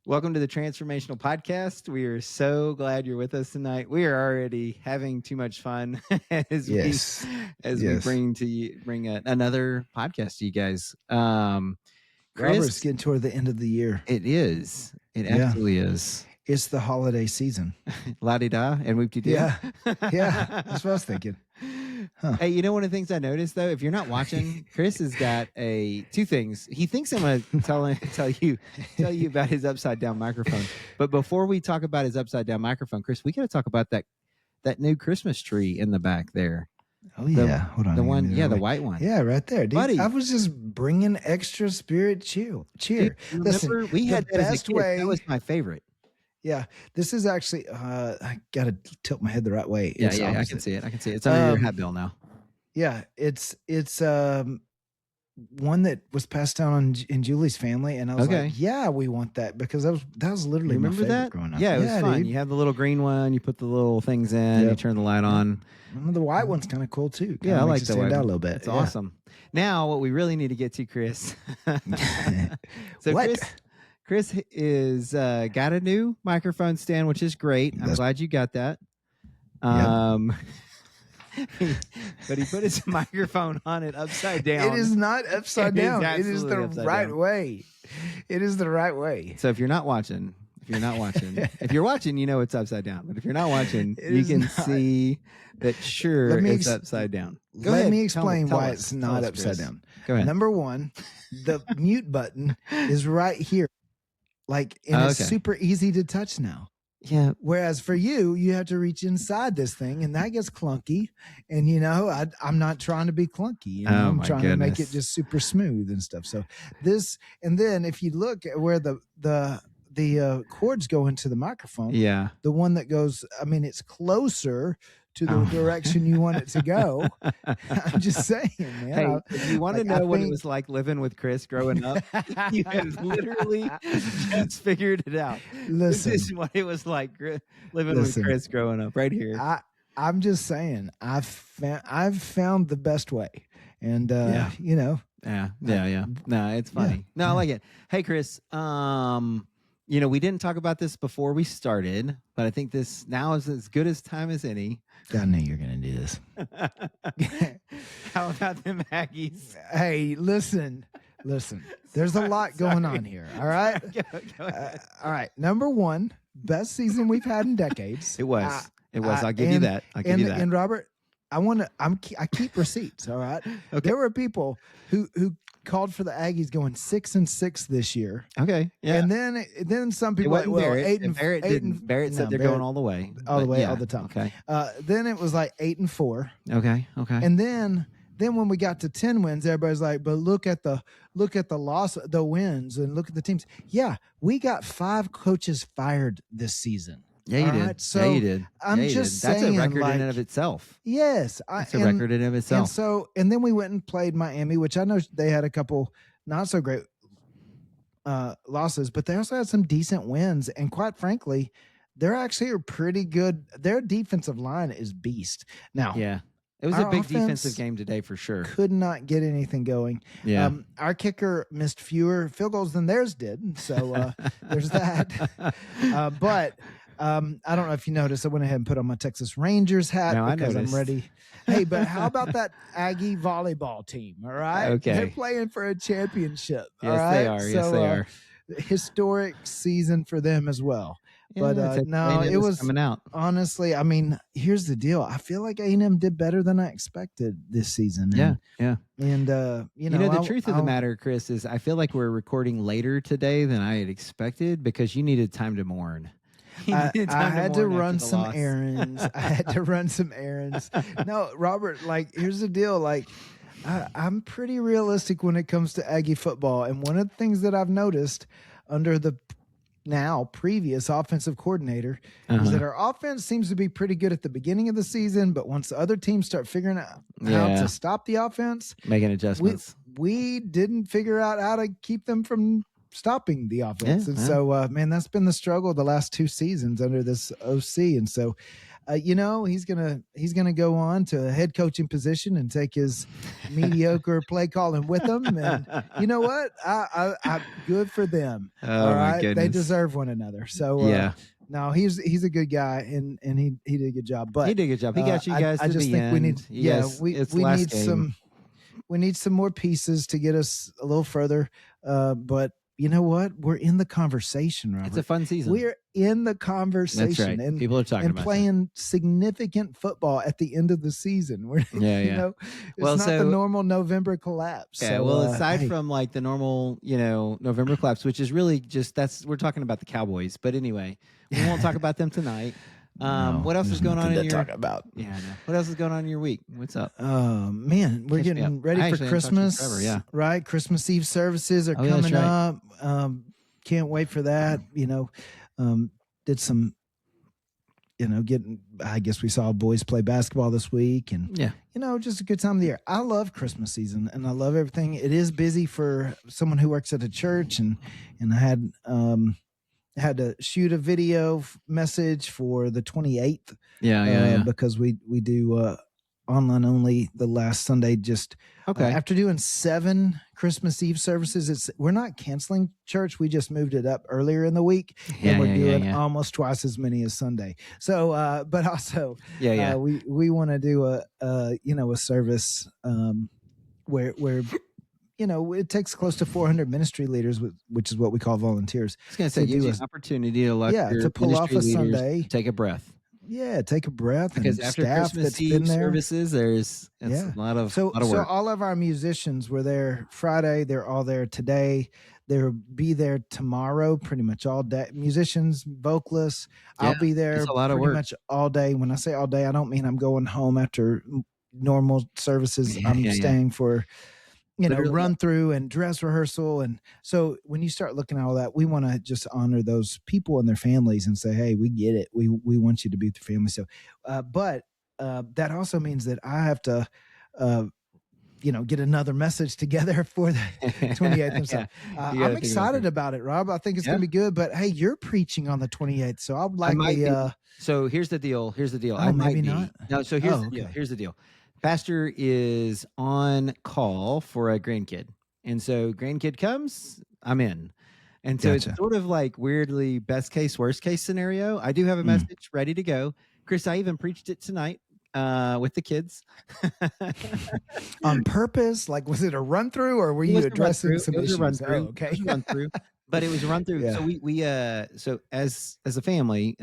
Welcome to the Transformational Podcast. We are so glad you're with us tonight. We are already having too much fun as Yes. we bring another podcast to you guys. Robert, it's Chris, getting toward the end of the year. it is. It Yeah. absolutely is. It's the holiday season. La-di-da and whoop-de-doo. Yeah. That's what I was thinking. Huh. Hey, you know, one of the things I noticed though, if you're not watching, Chris has got two things. He thinks I'm going to tell you about his upside down microphone. But before we talk about his upside down microphone, Chris, we got to talk about that new Christmas tree in the back there. Oh yeah, hold on. The one, the white one. Yeah, right there, dude. Buddy. I was just bringing extra spirit cheer. Dude, Listen, we had the best way. That was my favorite. Yeah, this is actually. I gotta tilt my head the right way. Yeah, I can see it. It's under your hat bill now. Yeah, it's one that was passed down in Julie's family, and I was like, "Yeah, we want that," because that was literally my favorite that growing up. Yeah, it was fun. Dude. You have the little green one. You put the little things in. You turn the light on. The white one's kind of cool too. I like the white out a little bit. It's awesome. Now, what we really need to get to, Chris. So, what? Chris is got a new microphone stand, which is great. I'm glad you got that. But he put his microphone on it upside down. It is not upside down. It is the right way. It is the right way. So if you're watching, if you're watching, you know it's upside down. But if you're not watching, you can see that it's upside down. Let me explain why it's not upside down. Go ahead. Number one, the mute button is right here. It's super easy to touch now. Yeah. Whereas for you have to reach inside this thing, and that gets clunky. And I'm not trying to be clunky. I'm trying to make it just super smooth and stuff. So this, and then if you look at where the cords go into the microphone, the one that goes, it's closer to the direction you want it to go. I'm just saying, man. Hey, if you want to know what it was like living with Chris growing up, you have literally just figured it out. Listen, this is what it was like living with Chris growing up, right here. I'm just saying, I've found the best way, and Yeah, no, it's funny. No, I like it. Hey, Chris, we didn't talk about this before we started, but I think this now is as good as time as any. I knew you were going to do this. How about them Aggies? Hey, listen. There's a lot going on here. All right. Go ahead. All right. Number one, best season we've had in decades. It was. I'll give you that. And Robert, I keep receipts. All right. Okay. There were people who called for the Aggies going 6-6 this year. Okay. Yeah. And then some people like, Barrett said they're going all the way. All the time. Okay. Then it was like 8-4. Okay. And then when we got to 10 wins, everybody's like, but look at the loss, the wins, and look at the teams. Yeah, we got 5 coaches fired this season. Yeah, you did. Right? So you did. I'm just saying, that's a record in and of itself. Yes, it's a record in and of itself. And then we went and played Miami, which I know they had a couple not so great losses, but they also had some decent wins. And quite frankly, they're actually a pretty good. Their defensive line is beast. Now, yeah. It was a big defensive game today for sure. Could not get anything going. Yeah. Our kicker missed fewer field goals than theirs did. So there's that. But I don't know if you noticed, I went ahead and put on my Texas Rangers hat because I'm ready. Hey, but how about that Aggie volleyball team? All right. Okay. They're playing for a championship. Yes, all right? they are. Yes, they are. Historic season for them as well. Yeah, but no, it was coming out. Honestly, here's the deal. I feel like A&M did better than I expected this season. Yeah. And the truth of the matter, Chris, is I feel like we're recording later today than I had expected because you needed time to mourn. I had to run some errands. No, Robert, here's the deal. I'm pretty realistic when it comes to Aggie football. And one of the things that I've noticed under the now previous offensive coordinator is that our offense seems to be pretty good at the beginning of the season, but once the other teams start figuring out how to stop the offense, making adjustments, we didn't figure out how to keep them from stopping the offense. So, man, that's been the struggle the last 2 seasons under this OC. And so he's gonna go on to a head coaching position and take his mediocre play calling with him. And you know what? I good for them. Oh All my right, they goodness. deserve one another. So Yeah. no, he's a good guy, and he did a good job. But He did a good job. He got you guys I to just the think we need, end. Yes, it's we last need game. some more pieces to get us a little further. But you know what? We're in the conversation, Robert. It's a fun season. We're in the conversation. That's right. And people are talking and about playing significant football at the end of the season. We're Yeah. it's not the normal November collapse. Okay, so, well, aside hey. from like the normal, November collapse, which is really just we're talking about the Cowboys. But anyway, we won't talk about them tonight. What else is going on in your talk about? Yeah, I know. What else is going on in your week? What's up? Man, we're Catch me getting up. ready I for actually haven't talked to you Christmas. forever, yeah. Right? Christmas Eve services are Oh, yeah, that's coming right. up. Can't wait for that. Did some, I guess we saw boys play basketball this week, and Yeah. just a good time of the year. I love Christmas season, and I love everything. It is busy for someone who works at a church, and I had to shoot a video message for the 28th. Yeah. Because we do online only the last Sunday. Just Okay. after doing 7 Christmas Eve services, we're not canceling church. We just moved it up earlier in the week, and we're doing almost twice as many as Sunday. So, but also, we want to do a service where it takes close to 400 ministry leaders, which is what we call volunteers. I was going to say, it gives you an opportunity to let to pull off a Sunday, take a breath. Yeah, take a breath. Because and after staff Christmas that's Eve been there. services, it's a lot of work. So all of our musicians were there Friday. They're all there today. They'll be there tomorrow, pretty much all day. Musicians, vocalists. Yeah, I'll be there it's a lot of pretty work. much all day. When I say all day, I don't mean I'm going home after normal services. I'm staying for run through and dress rehearsal. And so when you start looking at all that, we want to just honor those people and their families and say, hey, we get it. We want you to be with your family. So, but that also means that I have to, get another message together for the 28th. And so I'm excited about it, Rob. I think it's going to be good. But hey, you're preaching on the 28th. So I'll likely. So here's the deal. Oh, I maybe might be. not. No, so here's the deal. Here's the deal. Pastor is on call for a grandkid. And so grandkid comes, I'm in. And so It's sort of like weirdly best case, worst case scenario. I do have a message ready to go. Chris, I even preached it tonight with the kids. On purpose? Like, was it a run through or were you addressing some issues? Run through. Okay. It was a run through. But it was a run through. Yeah. So so as a family,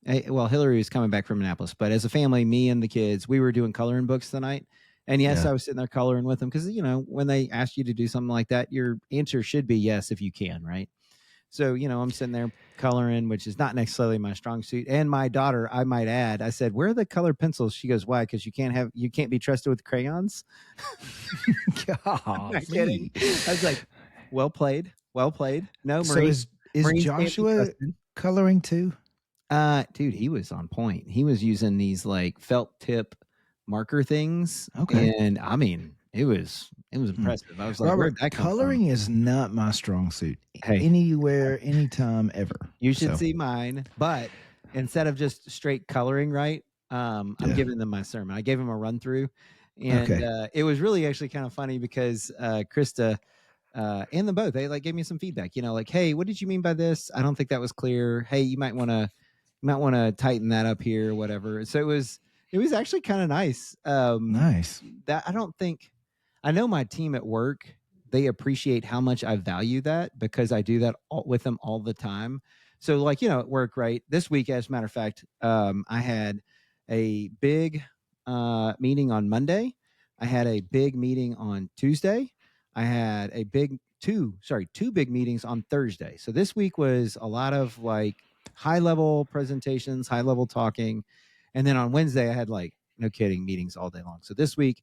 Hillary was coming back from Annapolis, but as a family, me and the kids, we were doing coloring books tonight. And yes, I was sitting there coloring with them because, when they ask you to do something like that, your answer should be yes, if you can, right? So, I'm sitting there coloring, which is not necessarily my strong suit. And my daughter, I might add, I said, where are the colored pencils? She goes, why? Because you can't be trusted with crayons. God, kidding. I was like, well played. No, so is Joshua coloring too? Dude, he was on point. He was using these like felt tip marker things. Okay. And I mean, it was impressive. I was like, Robert, coloring is not my strong suit. Hey. Anywhere, anytime, ever. You should see mine. But instead of just straight coloring, right? I'm giving them my sermon. I gave them a run through. And it was really actually kind of funny because Krista and them both, they like gave me some feedback, like, hey, what did you mean by this? I don't think that was clear. Hey, you might want to tighten that up here or whatever. So it was actually kind of nice. Nice. That I know my team at work, they appreciate how much I value that because I do that with them all the time. So like, at work, right? This week, as a matter of fact, I had a big meeting on Monday. I had a big meeting on Tuesday. I had two big meetings on Thursday. So this week was a lot of like high level presentations, high level talking. And then on Wednesday, I had like, no kidding, meetings all day long. So this week,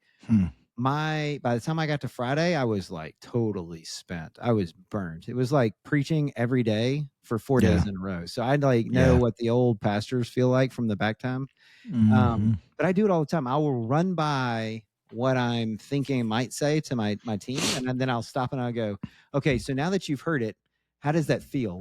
by the time I got to Friday, I was like totally spent. I was burnt. It was like preaching every day for 4 days in a row. So I'd like know what the old pastors feel like from the back time. But I do it all the time. I will run by what I'm thinking I might say to my team. And then I'll stop and I'll go, okay, so now that you've heard it, how does that feel?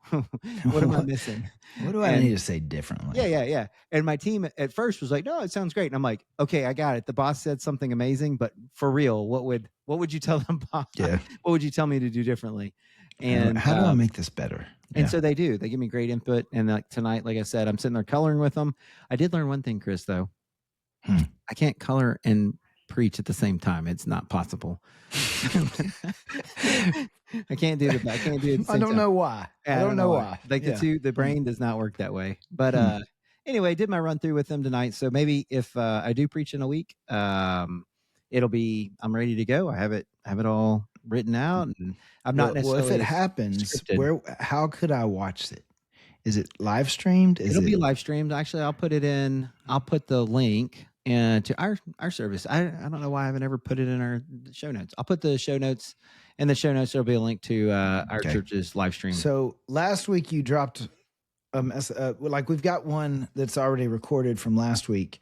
What am I missing? What do I need to say differently? Yeah. And my team at first was like, no, it sounds great. And I'm like, okay, I got it. The boss said something amazing, but for real, what would you tell them, boss? Yeah. What would you tell me to do differently? And how do I make this better? And so they do. They give me great input. And like tonight, like I said, I'm sitting there coloring with them. I did learn one thing, Chris, though. I can't color and preach at the same time. It's not possible. I can't do it. I can't do it. I don't know why. I don't know why. Like the brain does not work that way. But anyway, I did my run through with them tonight. So maybe if I do preach in a week, it'll be, I'm ready to go. I have it all written out, and I'm not necessarily. Well, if it happens, scripted. how could I watch it? Is it live streamed? It'll be live streamed. Actually, I'll put the link to our service. I don't know why I haven't ever put it in our show notes. I'll put the show notes. In the show notes, there'll be a link to our church's live stream. So last week you dropped like we've got one that's already recorded from last week.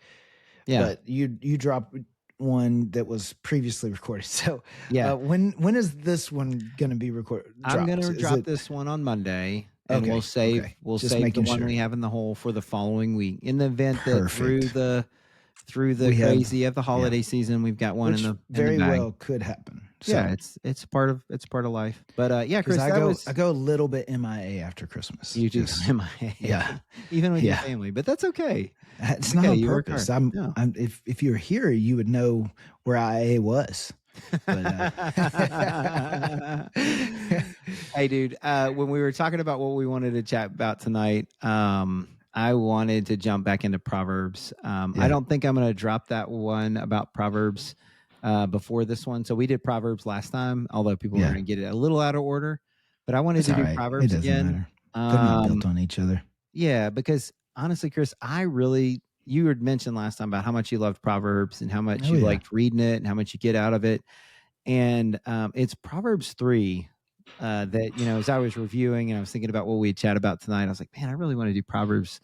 Yeah. But you dropped one that was previously recorded. So when is this one going to be recorded? I'm going to drop this one on Monday. And we'll save the one we have in the hole for the following week. In the event that through the crazy of the holiday season, we've got one in the very bag. Well could happen. So, it's part of life. But Chris, I go a little bit MIA after Christmas. You do MIA, even with your family, but that's okay. It's not on purpose. If you were here, you would know where IA was. But, hey, dude, when we were talking about what we wanted to chat about tonight, I wanted to jump back into Proverbs. I don't think I'm going to drop that one about Proverbs before this one. So we did Proverbs last time, although people are going to get it a little out of order. But I wanted to do Proverbs again. They're not built on each other. Yeah, because honestly, Chris, you had mentioned last time about how much you loved Proverbs and how much you liked reading it and how much you get out of it. And it's Proverbs 3 that, as I was reviewing and I was thinking about what we chat about tonight, I was like, man, I really want to do Proverbs.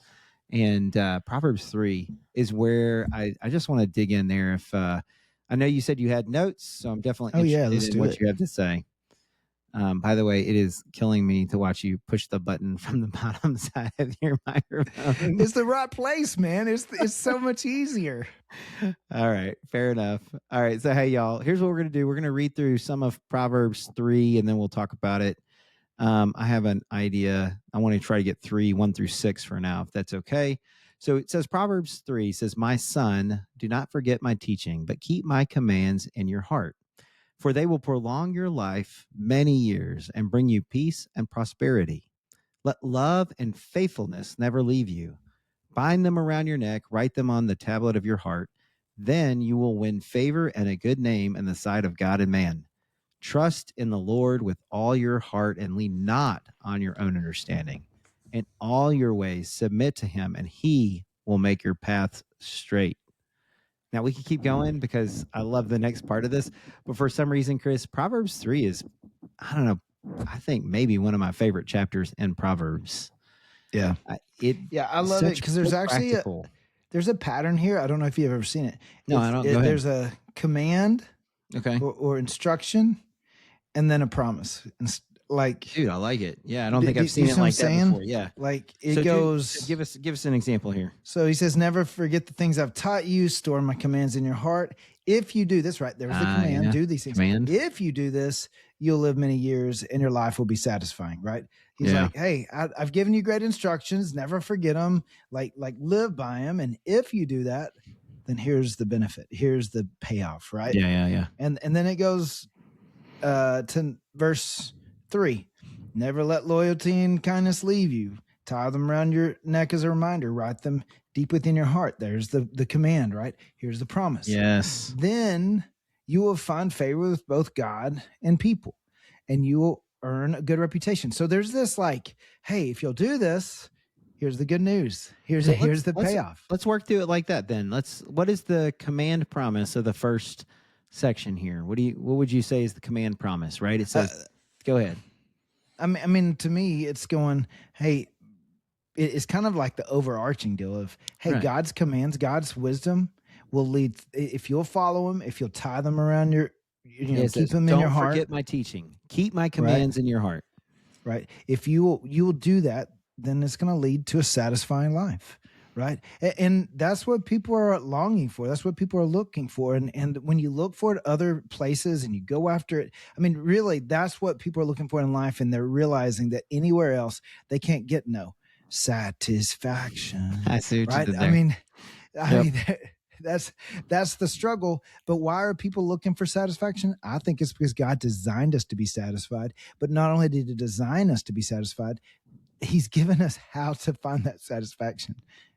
And Proverbs 3 is where I just want to dig in there. If I know you said you had notes, so I'm definitely interested in what you have to say. By the way, it is killing me to watch you push the button from the bottom side of your microphone. It's the right place, man. It's so much easier. All right. Fair enough. All right. So, hey, y'all, here's what we're going to do. We're going to read through some of Proverbs 3, and then we'll talk about it. I have an idea. I want to try to get 1 through 6 for now, if that's okay. So it says Proverbs 3 says, "My son, do not forget my teaching, but keep my commands in your heart. For they will prolong your life many years and bring you peace and prosperity. Let love and faithfulness never leave you. Bind them around your neck, write them on the tablet of your heart. Then you will win favor and a good name in the sight of God and man. Trust in the Lord with all your heart and lean not on your own understanding. In all your ways submit to him, and he will make your paths straight." Now, we can keep going because I love the next part of this. But for some reason, Chris, Proverbs 3 is, I don't know, I think maybe one of my favorite chapters in Proverbs. Yeah. I love it because there's actually there's a pattern here. I don't know if you've ever seen it. No, I don't. Go ahead. There's a command or instruction and then a promise. Dude, I like it. Yeah, I don't think I've seen it like that before. Yeah, like it goes. Give us an example here. So he says, "Never forget the things I've taught you. Store my commands in your heart. If you do this, right there's the command. Do these things. Command. If you do this, you'll live many years, and your life will be satisfying." Right? He's like, "Hey, I've given you great instructions. Never forget them. Like live by them. And if you do that, then here's the benefit. Here's the payoff. Right? Yeah. And then it goes to verse 3, "Never let loyalty and kindness leave you. Tie them around your neck as a reminder. Write them deep within your heart." There's the command, right? Here's the promise. Yes. "Then you will find favor with both God and people, and you will earn a good reputation." So there's this like, hey, if you'll do this, here's the good news. Here's the payoff. Let's work through it like that then. What is the command promise of the first section here? What would you say is the command promise, right? It says, go ahead. I mean, to me, it's going, hey, it's kind of like the overarching deal of, hey, right. God's commands, God's wisdom will lead, if you'll follow them, if you'll tie them around keep them in your heart. Don't forget my teaching. Keep my commands in your heart. right? If you will do that, then it's going to lead to a satisfying life, right? And that's what people are longing for. That's what people are looking for. And when you look for it other places and you go after it, I mean, really, that's what people are looking for in life. And they're realizing that anywhere else they can't get no satisfaction. I see what right? you did there. I mean, that's the struggle. But why are people looking for satisfaction? I think it's because God designed us to be satisfied. But not only did He design us to be satisfied, He's given us how to find that satisfaction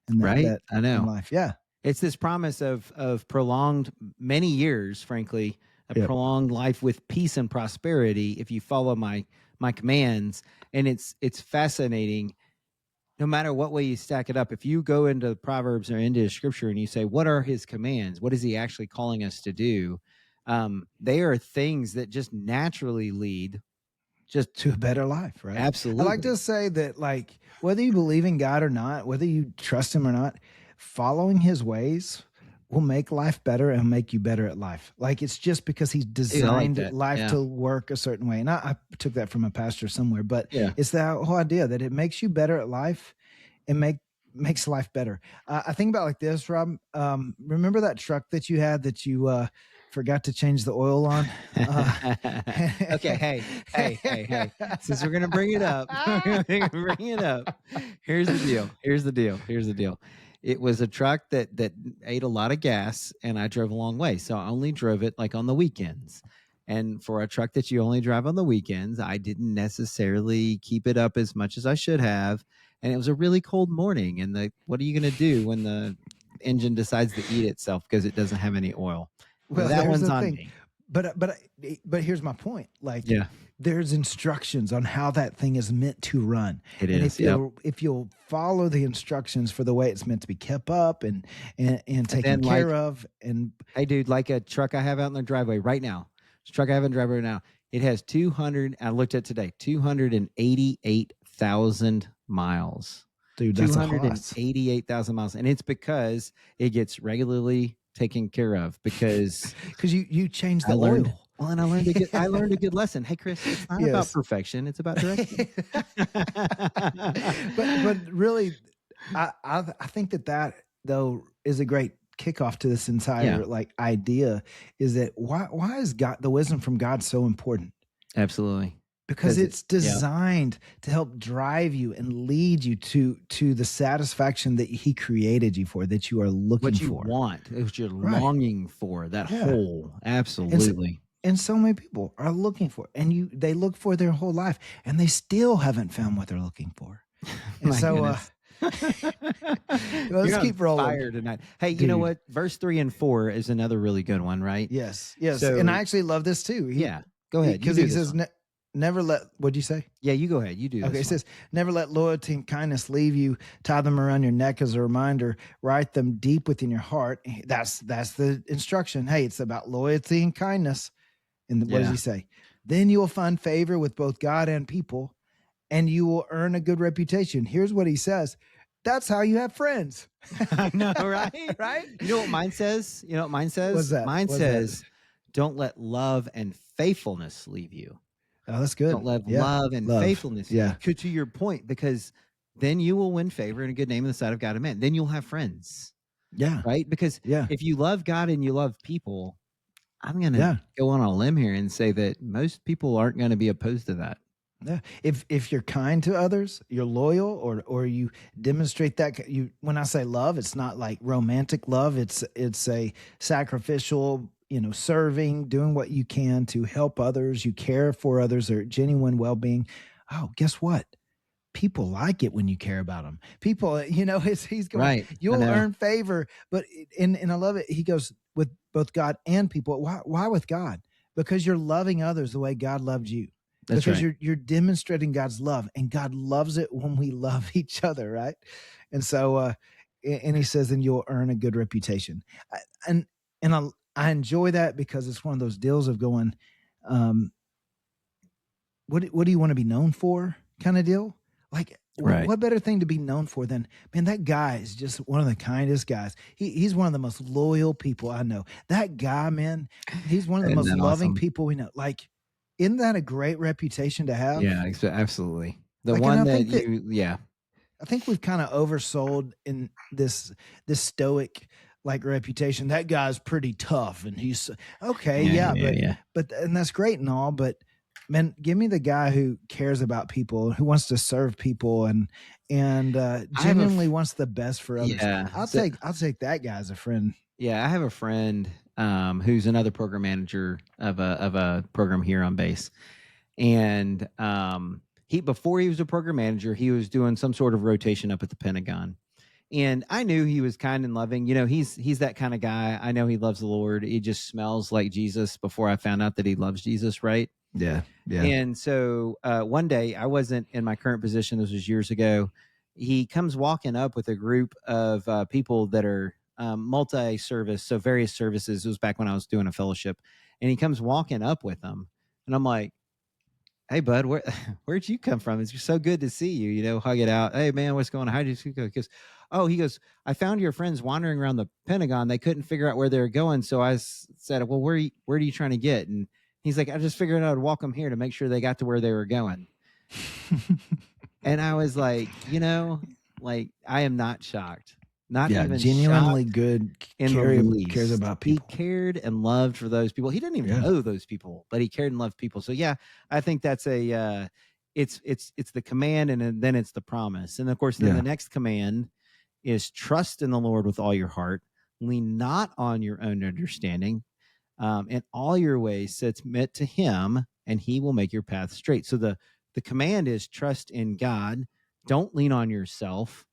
in that I know. in life. Yeah. It's this promise of prolonged, many years, frankly, a prolonged life with peace and prosperity if you follow my commands. And it's fascinating. No matter what way you stack it up, if you go into Proverbs or into Scripture and you say, what are His commands? What is He actually calling us to do? They are things that just naturally lead just to a better life, right? Absolutely. I like to say that, like, whether you believe in God or not, whether you trust Him or not, following His ways will make life better and make you better at life. Like, it's just because He's designed life to work a certain way. And I took that from a pastor somewhere, but it's that whole idea that it makes you better at life and makes life better. I think about like this, Rob. Remember that truck that you had that you forgot to change the oil on? Okay, hey. Since we're gonna bring it up, Here's the deal. It was a truck that ate a lot of gas, and I drove a long way, so I only drove it like on the weekends. And for a truck that you only drive on the weekends, I didn't necessarily keep it up as much as I should have. And it was a really cold morning. And what are you going to do when the engine decides to eat itself because it doesn't have any oil? Well, that one's on me. But here's my point. Like, there's instructions on how that thing is meant to run. It is. If you'll follow the instructions for the way it's meant to be kept up and taken care of. And hey, dude, like a truck I have out in the driveway right now. This truck I have in the driveway right now. It has 288,000 miles. Dude, that's 288,000 miles. And it's because it gets regularly taken care of because you changed the oil. Well, and I learned a good lesson. Hey, Chris, it's not about perfection; it's about direction. but really, I think that though is a great kickoff to this entire like idea. Is that why is the wisdom from God so important? Absolutely. Because it's designed to help drive you and lead you to the satisfaction that He created you for, that you are looking for. What you want, what you're longing for, that whole. Absolutely. And so many people are looking for it, and they look for their whole life, and they still haven't found what they're looking for. And so let's keep rolling. Fire tonight. Hey, you know what? Verse 3 and 4 is another really good one, right? Yes. So, and I actually love this too. Go ahead. Because he says, never let, what'd you say? Yeah, you go ahead. You do. Okay, it says, never let loyalty and kindness leave you. Tie them around your neck as a reminder. Write them deep within your heart. That's the instruction. Hey, it's about loyalty and kindness. And what does he say? Then you will find favor with both God and people, and you will earn a good reputation. Here's what he says. That's how you have friends. I know, right? Right? You know what mine says? What's that? Mine says, don't let love and faithfulness leave you. Oh, that's good. Don't let love and faithfulness. Yeah. To your point, because then you will win favor and a good name in the sight of God and man. Then you'll have friends. Yeah. Right? Because if you love God and you love people, I'm going to go on a limb here and say that most people aren't going to be opposed to that. Yeah. If you're kind to others, you're loyal, or you demonstrate that. When I say love, it's not like romantic love. It's a sacrificial, serving, doing what you can to help others. You care for others, or genuine well-being. Oh, guess what? People like it when you care about them. People, he's going, right. You'll earn favor. But, and I love it. He goes with both God and people. Why with God? Because you're loving others the way God loved you. That's because right. you're demonstrating God's love, and God loves it when we love each other. Right. And so, and he says, then you'll earn a good reputation. And I enjoy that because it's one of those deals of going, what do you want to be known for kind of deal? Like, what better thing to be known for than, man, that guy is just one of the kindest guys. He's one of the most loyal people I know. That guy, man, he's one of the most loving people we know. Like, isn't that a great reputation to have? Yeah, absolutely. The Like, one and I that think that yeah. I think we've kind of oversold in this stoic like reputation. That guy's pretty tough, and he's okay, Yeah. but and that's great and all, but man, give me the guy who cares about people, who wants to serve people, and genuinely wants the best for others. Yeah. I'll take that guy as a friend. Yeah, I have a friend who's another program manager of a program here on base, and he before he was a program manager, he was doing some sort of rotation up at the Pentagon, and I knew he was kind and loving. You know, he's that kind of guy. I know he loves the Lord. He just smells like Jesus. Before I found out that he loves Jesus, right? Yeah. And so one day, I wasn't in my current position. This was years ago. He comes walking up with a group of people that are multi-service, so various services. It was back when I was doing a fellowship, and he comes walking up with them, and I'm like, "Hey, bud, where'd you come from? It's so good to see you. You know, hug it out. Hey, man, what's going on? How did you go?" Because, he goes, "I found your friends wandering around the Pentagon. They couldn't figure out where they were going, so I said, well, where are you trying to get?" And he's like, "I just figured out I'd walk them here to make sure they got to where they were going." And I was like, like, I am not shocked. Not even genuinely shocked good, in the least. cares about people. He cared and loved for those people. He didn't even know those people, but he cared and loved people. So yeah, I think that's a it's the command, and then it's the promise. And of course, then the next command is trust in the Lord with all your heart, lean not on your own understanding. In all your ways submit to him, and he will make your path straight. So the command is trust in God, don't lean on yourself,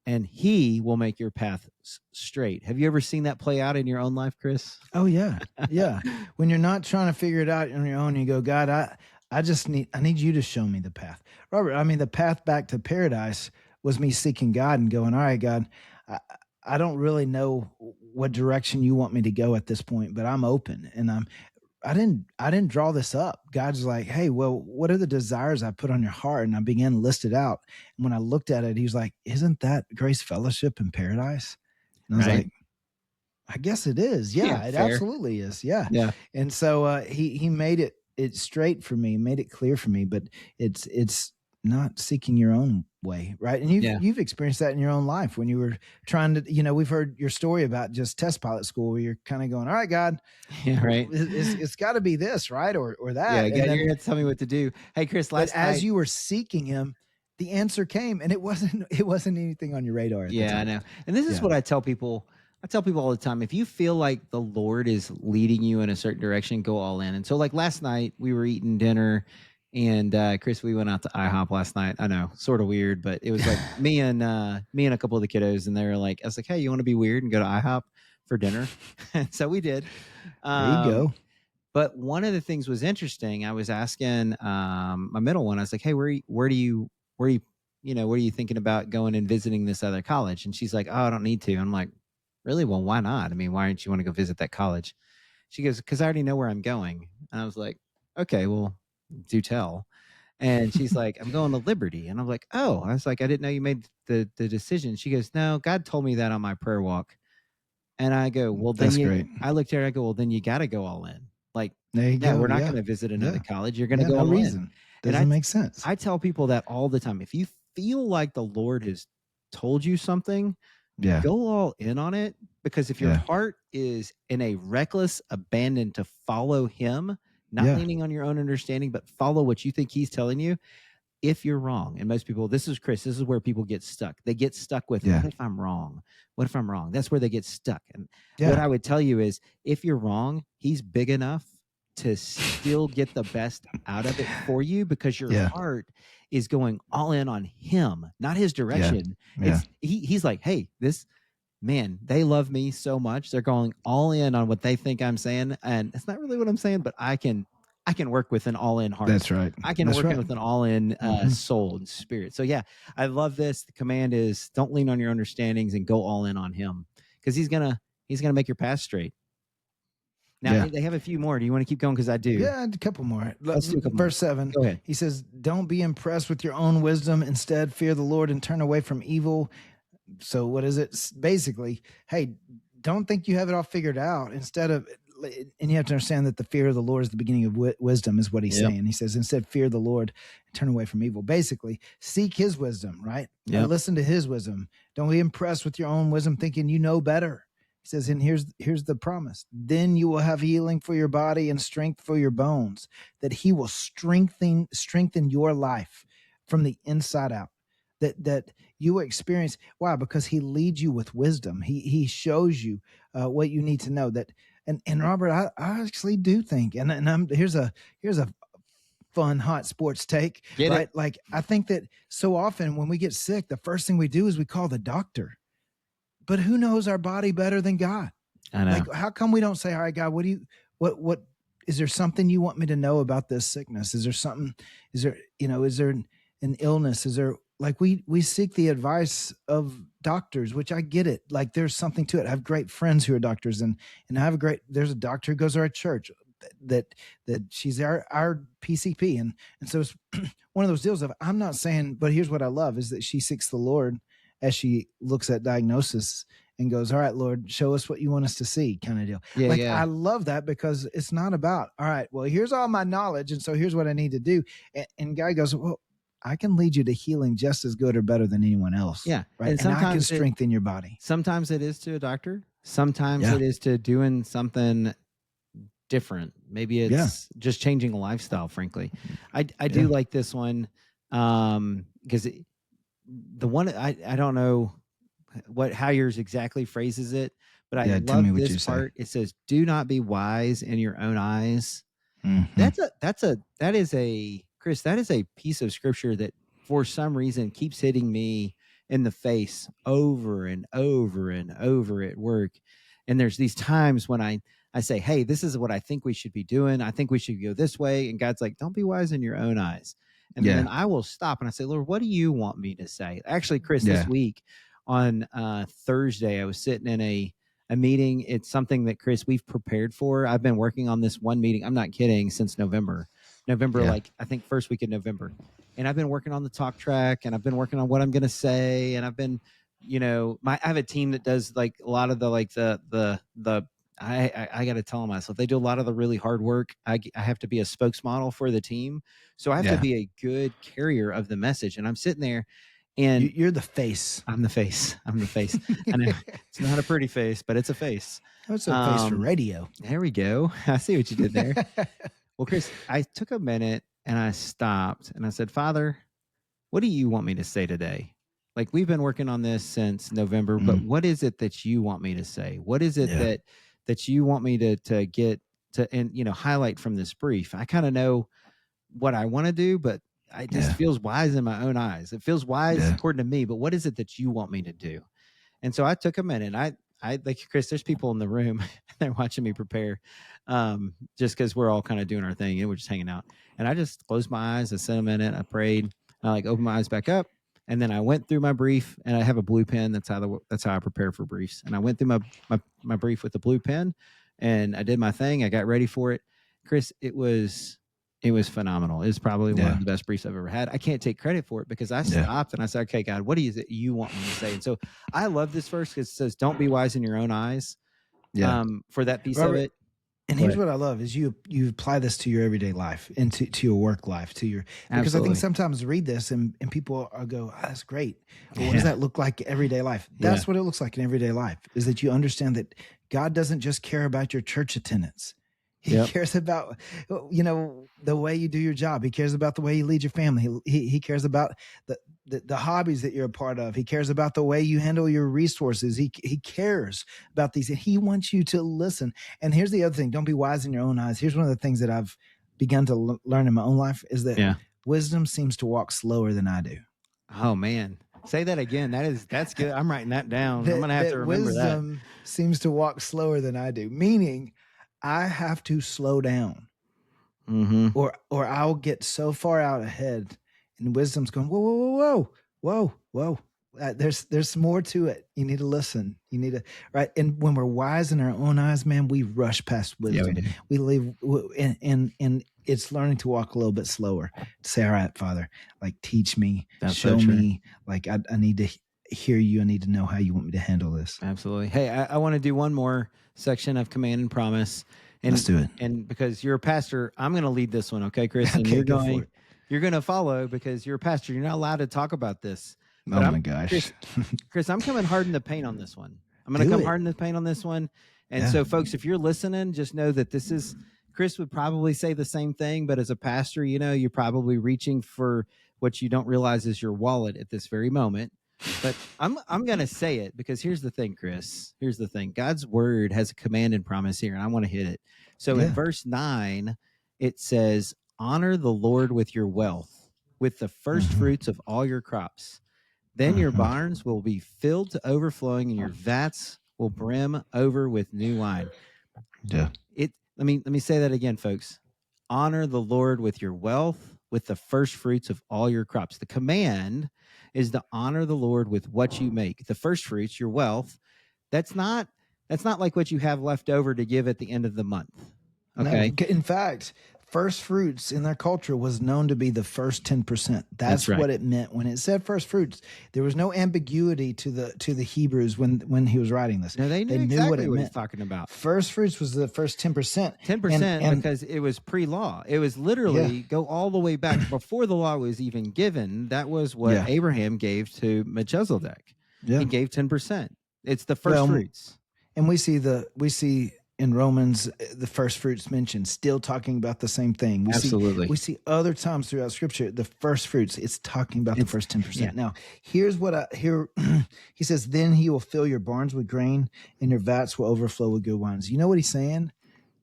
and he will make your path straight. Have you ever seen that play out in your own life, Chris? Oh yeah. Yeah. When you're not trying to figure it out on your own, you go, God, I need you to show me the path. Robert, I mean, the path back to paradise was me seeking God and going, all right, God, I don't really know what direction you want me to go at this point, but I'm open, and I didn't draw this up. God's like, hey, well, what are the desires I put on your heart? And I began to list it out. And when I looked at it, he was like, isn't that Grace Fellowship in Paradise? And I was like, I guess it is. Yeah, it fair. Absolutely is. Yeah. Yeah. And so he made it straight for me, made it clear for me, but it's not seeking your own way, right? And you've experienced that in your own life when you were trying to, we've heard your story about just test pilot school where you're kind of going, all right, God, right, it's got to be this, right, or that. Yeah, you're gonna tell me what to do. Hey, Chris, as you were seeking him, the answer came, and it wasn't anything on your radar. I know. And this is what I tell people. I tell people all the time, if you feel like the Lord is leading you in a certain direction, go all in. And so like last night we were eating dinner, and Chris, we went out to IHOP last night. I know, sort of weird, but it was like me and a couple of the kiddos, and they were like, I was like, hey, you want to be weird and go to IHOP for dinner? And so we did. There you go. But one of the things was interesting. I was asking my middle one, I was like, hey, where are you thinking about going and visiting this other college? And she's like, oh, I don't need to. I'm like, really? Well, why not? I mean, why don't you want to go visit that college? She goes, because I already know where I'm going. And I was like, okay, well, do tell. And she's like, I'm going to Liberty. And I'm like, oh, I was like, I didn't know you made the decision. She goes, no, God told me that on my prayer walk. And I go, well, then great. I looked at her, I go, well, then you got to go all in. Like, there you go. We're not going to visit another college. You're going to go all in. Doesn't make sense. I tell people that all the time. If you feel like the Lord has told you something, go all in on it. Because if your heart is in a reckless abandon to follow him, not leaning on your own understanding, but follow what you think he's telling you, if you're wrong, and most people, this is where people get stuck. They get stuck with, what if I'm wrong? What if I'm wrong? That's where they get stuck. And what I would tell you is, if you're wrong, he's big enough to still get the best out of it for you, because your heart is going all in on him, not his direction. He's like, hey, man, they love me so much. They're going all in on what they think I'm saying. And it's not really what I'm saying, but I can work with an all in heart. That's right. I can work with an all in soul and spirit. So yeah, I love this. The command is don't lean on your understandings and go all in on him, because he's going to make your path straight. Now they have a few more. Do you want to keep going? Because I do. Yeah, a couple more. Let's do a couple Verse more. 7. Go ahead. He says, don't be impressed with your own wisdom. Instead, fear the Lord and turn away from evil. So what is it? Basically, hey, don't think you have it all figured out. Instead of, and you have to understand that the fear of the Lord is the beginning of wisdom, is what he's Yep. saying. He says, instead, fear the Lord and turn away from evil. Basically, seek his wisdom, right? Yep. Listen to his wisdom. Don't be impressed with your own wisdom, thinking you know better. He says, and here's the promise. Then you will have healing for your body and strength for your bones, that he will strengthen your life from the inside out. That you will experience. Why? Because he leads you with wisdom. He shows you what you need to know. That and Robert, I actually do think, and here's a fun hot sports take, Get right? it? Like, I think that so often when we get sick, the first thing we do is we call the doctor. But who knows our body better than God? I know. Like, how come we don't say, all right, God, what is there something you want me to know about this sickness? Is there an illness? Is there, like, we seek the advice of doctors, which I get it. Like, there's something to it. I have great friends who are doctors, and there's a doctor who goes to our church that she's our PCP. And so it's one of those deals of, I'm not saying, but here's what I love is that she seeks the Lord as she looks at diagnosis and goes, all right, Lord, show us what you want us to see, kind of deal. Yeah. I love that, because it's not about, all right, well, here's all my knowledge, and so here's what I need to do. And God goes, well, I can lead you to healing just as good or better than anyone else. Yeah. Right. And I can strengthen your body. Sometimes it is to a doctor. Sometimes it is to doing something different. Maybe it's just changing a lifestyle, frankly. I do like this one, because the one, I don't know how yours exactly phrases it, but I love this part. It says, do not be wise in your own eyes. Mm-hmm. That is a piece of scripture that for some reason keeps hitting me in the face over and over and over at work. And there's these times when I say, hey, this is what I think we should be doing. I think we should go this way. And God's like, don't be wise in your own eyes. And then I will stop and I say, Lord, what do you want me to say? Actually, Chris, this week on Thursday, I was sitting in a meeting. It's something that, Chris, we've prepared for. I've been working on this one meeting. I'm not kidding, since November, like I think first week in November. And I've been working on the talk track, and I've been working on what I'm going to say. And I've been, I have a team that does like a lot of the I got to tell myself, they do a lot of the really hard work. I have to be a spokesmodel for the team. So I have to be a good carrier of the message. And I'm sitting there, and you're the face. I'm the face. I know it's not a pretty face, but it's a face. It's a face for radio. There we go. I see what you did there. Well, Chris, I took a minute and I stopped and I said, Father, what do you want me to say today? Like, we've been working on this since November, but what is it that you want me to say? What is it that you want me to get to, and, highlight from this brief? I kind of know what I want to do, but it just feels wise in my own eyes. It feels wise according to me, but what is it that you want me to do? And so I took a minute. I like, Chris, there's people in the room, they're watching me prepare, just because we're all kind of doing our thing and we're just hanging out. And I just closed my eyes, I sat a minute, I prayed, I opened my eyes back up. And then I went through my brief, and I have a blue pen. That's how I prepare for briefs. And I went through my brief with the blue pen, and I did my thing. I got ready for it. Chris, it was phenomenal. It was probably one of the best briefs I've ever had. I can't take credit for it because I stopped and I said, okay, God, what is it you want me to say? And so I love this verse because it says, don't be wise in your own eyes. For that piece of it. And here's what I love is you apply this to your everyday life and to your work life, because Absolutely. I think sometimes read this and people go, oh, that's great. But what does that look like everyday life? That's what it looks like in everyday life, is that you understand that God doesn't just care about your church attendance. He cares about, the way you do your job. He cares about the way you lead your family. He cares about the hobbies that you're a part of. He cares about the way you handle your resources. He cares about these. And he wants you to listen. And here's the other thing. Don't be wise in your own eyes. Here's one of the things that I've begun to learn in my own life is that wisdom seems to walk slower than I do. Oh, man. Say that again. That's good. I'm writing that down. I'm going to have to remember that. Wisdom seems to walk slower than I do, meaning I have to slow down, or I'll get so far out ahead, and wisdom's going, whoa. There's more to it. You need to listen. You need to, right. And when we're wise in our own eyes, man, we rush past wisdom. We leave, and it's learning to walk a little bit slower. To say, all right, Father, teach me, show me. I need to hear you. I need to know how you want me to handle this. Absolutely. Hey, I want to do one more section of command and promise. And, let's do it. And because you're a pastor, I'm going to lead this one. Okay, Chris, and Okay, you're going to follow because you're a pastor. You're not allowed to talk about this. But my gosh. Chris, I'm coming hard in the paint on this one. I'm going to come hard in the paint on this one. And so folks, if you're listening, just know that this is, Chris would probably say the same thing, but as a pastor, you're probably reaching for what you don't realize is your wallet at this very moment. But I'm going to say it because here's the thing, Chris. Here's the thing. God's word has a command and promise here, and I want to hit it. So in verse 9, it says, honor the Lord with your wealth, with the first fruits of all your crops. Then your barns will be filled to overflowing, and your vats will brim over with new wine. Yeah. Let me say that again, folks. Honor the Lord with your wealth, with the first fruits of all your crops. The command is to honor the Lord with what you make. The first fruits, your wealth, that's not like what you have left over to give at the end of the month. Okay. No, in fact, first fruits in their culture was known to be the first 10%. That's right. What it meant when it said first fruits. There was no ambiguity to the Hebrews when he was writing this. No, they knew exactly what it meant. He's talking about. First fruits was the first 10%. 10% because it was pre-law. It was literally go all the way back before the law was even given. That was what Abraham gave to Melchizedek. Yeah. He gave 10%. It's the first fruits. And we see in Romans, the first fruits mentioned, still talking about the same thing. Absolutely. We see other times throughout Scripture, the first fruits, it's talking about the first 10%. Yeah. Now, here's what he says, then he will fill your barns with grain and your vats will overflow with good wines. You know what he's saying?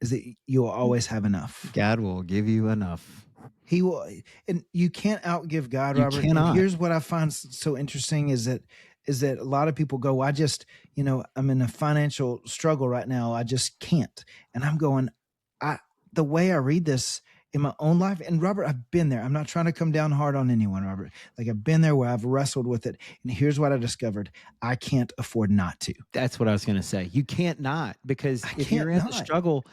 Is that you will always have enough. God will give you enough. He will, and you can't outgive God, you Robert. Cannot. And here's what I find so interesting is that a lot of people go, I just, I'm in a financial struggle right now. I just can't. And I'm going, the way I read this in my own life, and Robert, I've been there. I'm not trying to come down hard on anyone, Robert. Like I've been there where I've wrestled with it. And here's what I discovered. I can't afford not to. That's what I was going to say. You can't not, because if you're in the struggle,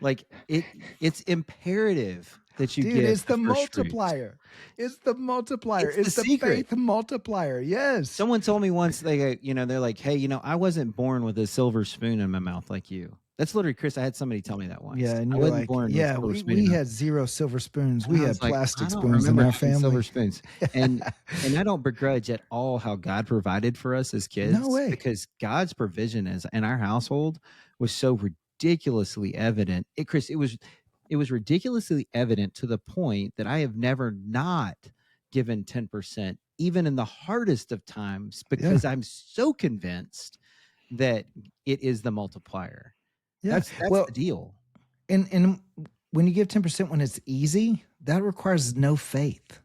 like it's imperative that you get it's the multiplier. It's the multiplier. It's the faith multiplier. Yes. Someone told me once, they're like, hey, I wasn't born with a silver spoon in my mouth like you. That's literally, Chris, I had somebody tell me that once. Yeah, and I wasn't born with a silver spoon. We had 0 silver spoons. We had plastic spoons in our family. Silver spoons. And I don't begrudge at all how God provided for us as kids. No way. Because God's provision in our household was so ridiculously evident. Chris, it was ridiculously evident to the point that I have never not given 10%, even in the hardest of times, because I'm so convinced that it is the multiplier. Yeah. That's the deal. And when you give 10% when it's easy, that requires no faith.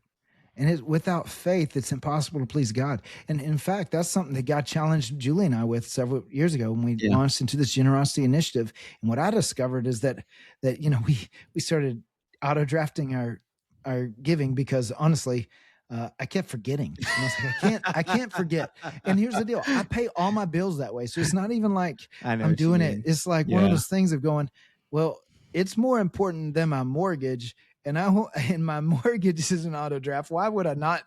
And without faith, it's impossible to please God. And in fact, that's something that God challenged Julie and I with several years ago when we launched into this generosity initiative. And what I discovered is that we started auto drafting our giving because honestly, I kept forgetting. And I was like, I can't forget. And here's the deal: I pay all my bills that way, so it's not even like I'm doing it. It's like one of those things of going, well, it's more important than my mortgage. And my mortgage is an auto draft. Why would I not?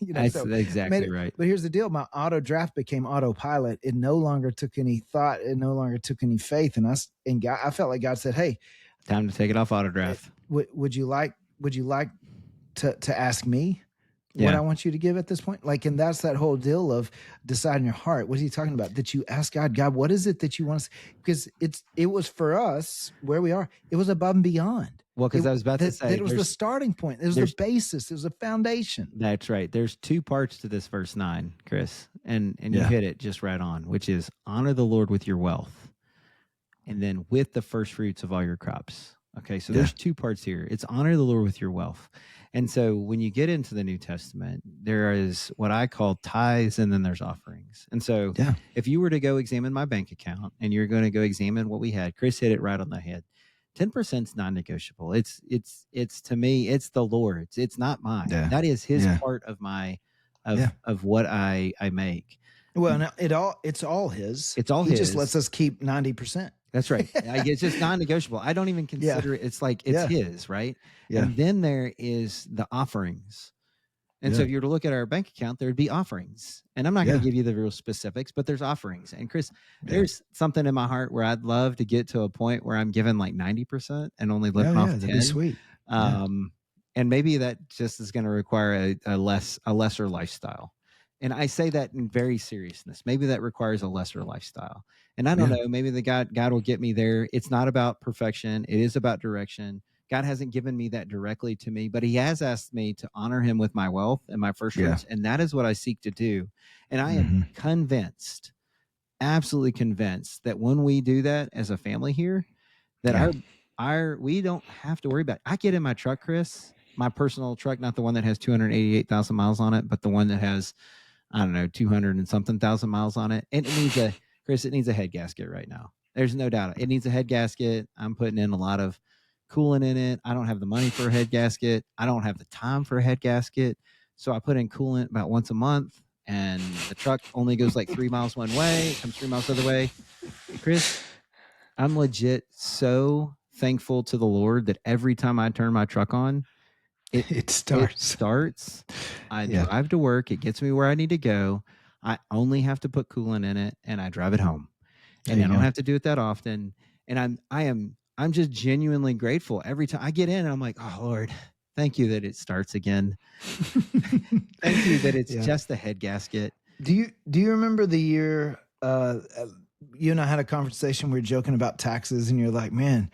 That's exactly right. But here's the deal: my auto draft became autopilot. It no longer took any thought. It no longer took any faith. And God, I felt like God said, "Hey, time to take it off auto draft. Would you like to ask me what I want you to give at this point?" And that's that whole deal of decide in your heart. What is he talking about? That you ask God, what is it that you want us? Because it was for us where we are. It was above and beyond. Well, because I was about to say it was the starting point. It was the basis. It was the foundation. That's right. There's 2 parts to this verse 9, Chris, and you hit it just right on, which is honor the Lord with your wealth, and then with the first fruits of all your crops. Okay, so there's 2 parts here. It's honor the Lord with your wealth. And so when you get into the New Testament, there is what I call tithes, and then there's offerings. And so if you were to go examine my bank account and you're going to go examine what we had, Chris hit it right on the head. 10% is non-negotiable. It's to me, it's the Lord's. It's not mine. Yeah. That is his part of of what I make. Well, now it's all his. It's all his. He just lets us keep 90%. That's right. It's just non-negotiable. I don't even consider it. It's like it's his, right? Yeah. And then there is the offerings. And so if you were to look at our bank account, there'd be offerings. And I'm not going to give you the real specifics, but there's offerings. And Chris, there's something in my heart where I'd love to get to a point where I'm giving like 90% and only living off 10. That'd be sweet. And maybe that just is going to require a lesser lifestyle. And I say that in very seriousness. Maybe that requires a lesser lifestyle. And I don't know, maybe God will get me there. It's not about perfection. It is about direction. God hasn't given me that directly to me, but he has asked me to honor him with my wealth and my first fruits. And that is what I seek to do. And I am convinced, absolutely convinced, that when we do that as a family here, that we don't have to worry about it. I get in my truck, Chris, my personal truck, not the one that has 288,000 miles on it, but the one that has, I don't know, 200 and something thousand miles on it. And it needs a head gasket right now. There's no doubt. It needs a head gasket. I'm putting in a lot of coolant in it. I don't have the money for a head gasket. I don't have the time for a head gasket. So I put in coolant about once a month, and the truck only goes like 3 miles one way. It comes 3 miles the other way. Chris, I'm legit so thankful to the Lord that every time I turn my truck on, it starts. I drive to work. It gets me where I need to go. I only have to put coolant in it, and I drive it home. And I don't have to do it that often. And I'm just genuinely grateful every time I get in. And I'm like, oh Lord, thank you that it starts again. Thank you that it's just a head gasket. Do you remember the year? You and I had a conversation. We were joking about taxes, and you're like, "Man,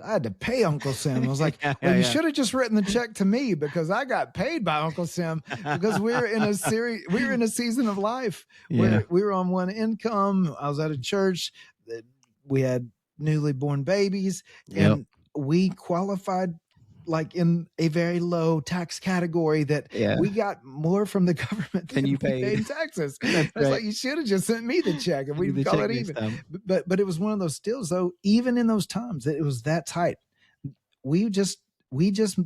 I had to pay Uncle Sam." I was like, "Well, you should have just written the check to me because I got paid by Uncle Sam because we were in a season of life where we were on one income. I was at a church that we had newly born babies, and we qualified like in a very low tax category that we got more from the government than you paid in taxes. I was like, you should have just sent me the check and we'd call it even. But it was one of those deals though, even in those times that it was that tight. We just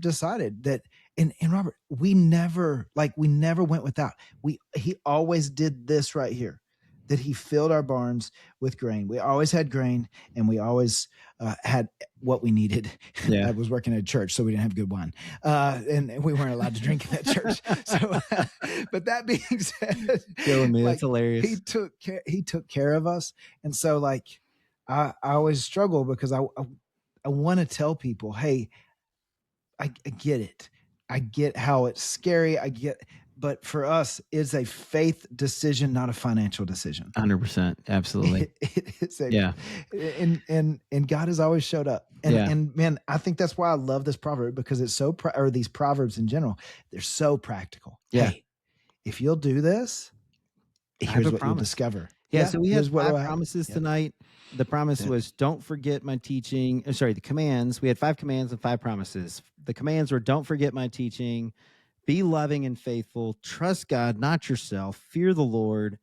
decided that, and Robert, we never went without. He always did this right here, that he filled our barns with grain. We always had grain, and we always had what we needed. I was working at a church, so we didn't have good wine. And we weren't allowed to drink in that church. So, but that being said, killing me, that's hilarious. He took care of us. And so like, I always struggle because I want to tell people, hey, I get it. I get how it's scary. But for us, it's a faith decision, not a financial decision. 100%. Absolutely. It is and God has always showed up. And man, I think that's why I love this proverb, because it's so, or these proverbs in general, they're so practical. Yeah. Hey, if you'll do this, here's what you'll discover. So we have 5 promises tonight. The promise was, don't forget my teaching. The commands. We had 5 commands and 5 promises. The commands were, don't forget my teaching, be loving and faithful, trust God, not yourself, fear the Lord,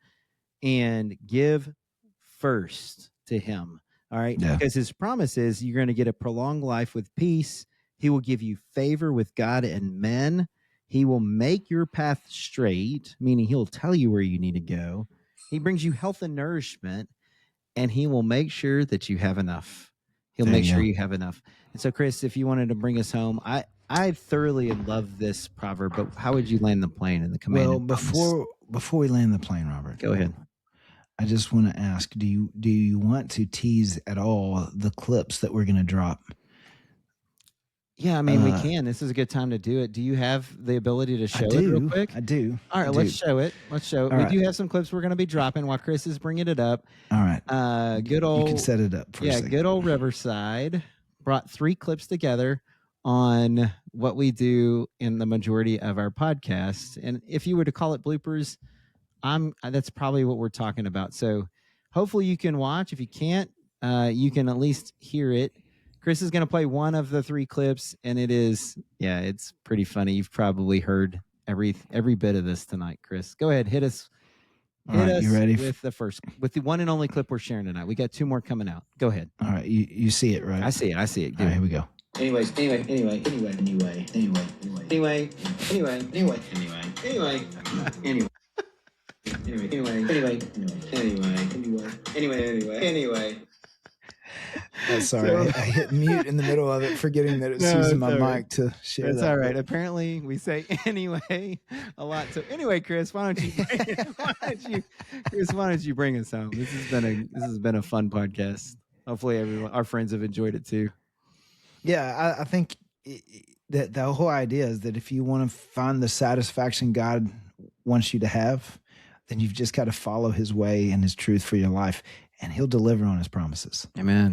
and give first to him. All right. Yeah. Because his promise is you're going to get a prolonged life with peace. He will give you favor with God and men. He will make your path straight, meaning he'll tell you where you need to go. He brings you health and nourishment, and he will make sure that you have enough. He'll make sure you have enough. And so, Chris, if you wanted to bring us home, I thoroughly love this proverb, but how would you land the plane in the command? Well, before we land the plane, Robert, go ahead. I just want to ask, do you want to tease at all the clips that we're going to drop? Yeah, I mean, we can. This is a good time to do it. Do you have the ability to show it real quick? I do. All right, let's show it. We do have some clips we're going to be dropping while Chris is bringing it up. All right. Good old. You can set it up for a second. Good old Riverside brought 3 clips together on what we do in the majority of our podcasts. And if you were to call it bloopers, that's probably what we're talking about. So hopefully you can watch. If you can't, you can at least hear it. Chris is going to play one of the 3 clips, and it's pretty funny. You've probably heard every bit of this tonight, Chris. Go ahead, hit us. You ready with the one and only clip we're sharing tonight? We got 2 more coming out. Go ahead. All right, you see it, right? I see it. All right, here we go. Anyway. Sorry, I hit mute in the middle of it, forgetting that it's using my mic to share That's that. all right. Apparently, we say anyway a lot. So anyway, Chris, why don't you bring us home? This has been a fun podcast. Hopefully, our friends have enjoyed it too. Yeah, I think that the whole idea is that if you want to find the satisfaction God wants you to have, then you've just got to follow his way and his truth for your life, and he'll deliver on his promises. Amen.